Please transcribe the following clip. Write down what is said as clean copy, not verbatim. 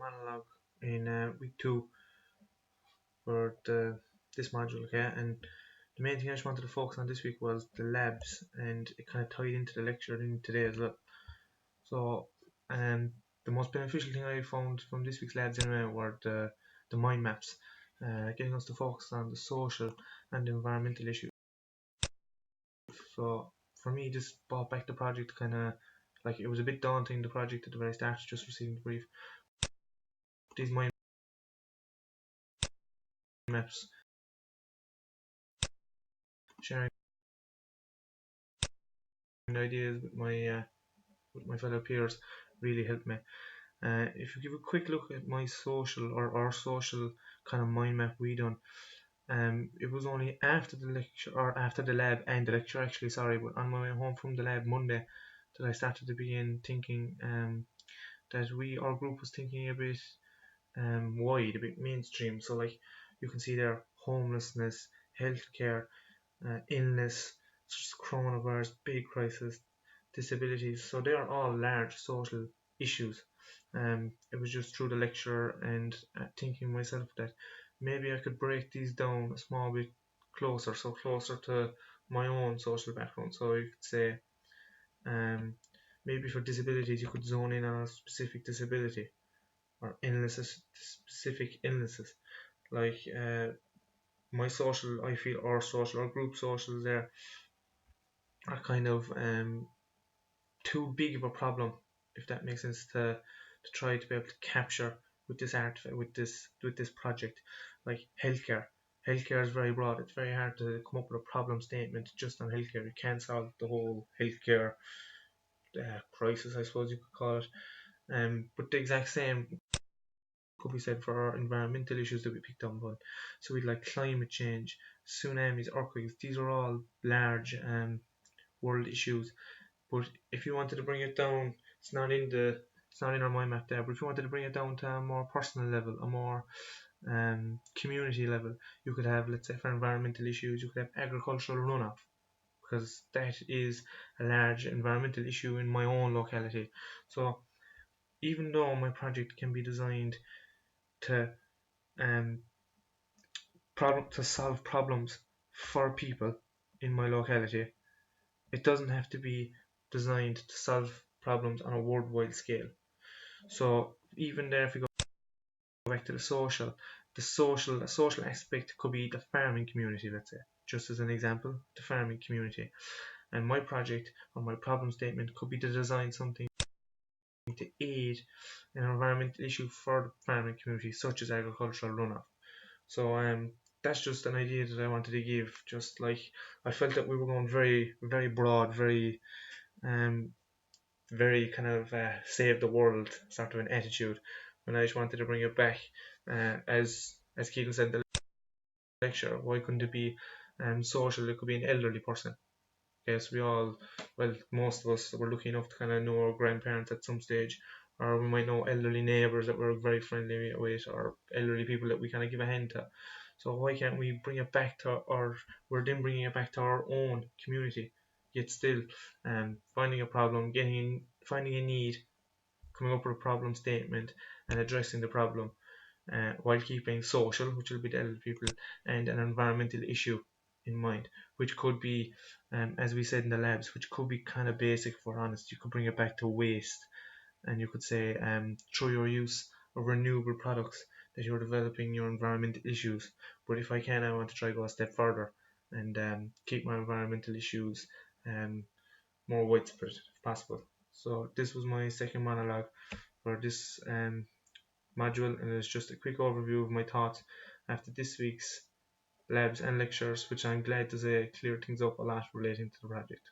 monologue in week 2 for this module, okay? And the main thing I just wanted to focus on this week was the labs, and it kind of tied into the lecture in today as well. So, the most beneficial thing I found from this week's labs anyway were the mind maps, getting us to focus on the social and environmental issues. So for me, this brought back the project kind of like it was a bit daunting, the project at the very start, just receiving the brief. These mind maps, sharing ideas with my fellow peers really helped me. If you give a quick look at my social or our social kind of mind map we done, it was only after the lecture or after the lab and the lecture actually, sorry, but on my way home from the lab Monday that I started to begin thinking that our group was thinking a bit wide, a bit mainstream. So like you can see there, homelessness, healthcare, illness, such as coronavirus, big crisis, disabilities. So they are all large social issues. It was just through the lecture and thinking myself that maybe I could break these down a small bit closer, so closer to my own social background. So you could say, maybe for disabilities, you could zone in on a specific disability or illnesses, specific illnesses. Like my social, I feel our social, our group socials there are kind of too big of a problem, if that makes sense, to try to be able to capture with this art, with this project. Like healthcare is very broad. It's very hard to come up with a problem statement just on healthcare. You can't solve the whole healthcare crisis, I suppose you could call it. But the exact same could be said for our environmental issues that we picked up on. So we'd like climate change, tsunamis, earthquakes. These are all large world issues. But if you wanted to bring it down, it's not in our mind map there. But if you wanted to bring it down to a more personal level, a more community level, you could have, let's say, for environmental issues, you could have agricultural runoff, because that is a large environmental issue in my own locality. So even though my project can be designed to solve problems for people in my locality, it doesn't have to be designed to solve problems on a worldwide scale. So even there, if we go back to the social aspect could be the farming community, let's say, just as an example, the farming community. And my project or my problem statement could be to design something to aid an environmental issue for the farming community, such as agricultural runoff. So that's just an idea that I wanted to give. Just like I felt that we were going very, very broad, very very kind of save the world sort of an attitude, when I just wanted to bring it back. As Keegan said in the lecture, why couldn't it be social? It could be an elderly person. Yes, we all, well, most of us were lucky enough to kind of know our grandparents at some stage, or we might know elderly neighbours that we're very friendly with, or elderly people that we kind of give a hand to. So why can't we bring it back to, or we're then bringing it back to our own community, yet still finding a problem, finding a need, coming up with a problem statement and addressing the problem, while keeping social, which will be the elderly people, and an environmental issue in mind, which could be, as we said in the labs, which could be kind of basic, for honest. You could bring it back to waste, and you could say, through your use of renewable products, that you're developing your environmental issues. But if I can, I want to try to go a step further and keep my environmental issues more widespread if possible. So this was my second monologue for this module, and it's just a quick overview of my thoughts after this week's labs and lectures, which I'm glad to say cleared things up a lot relating to the project.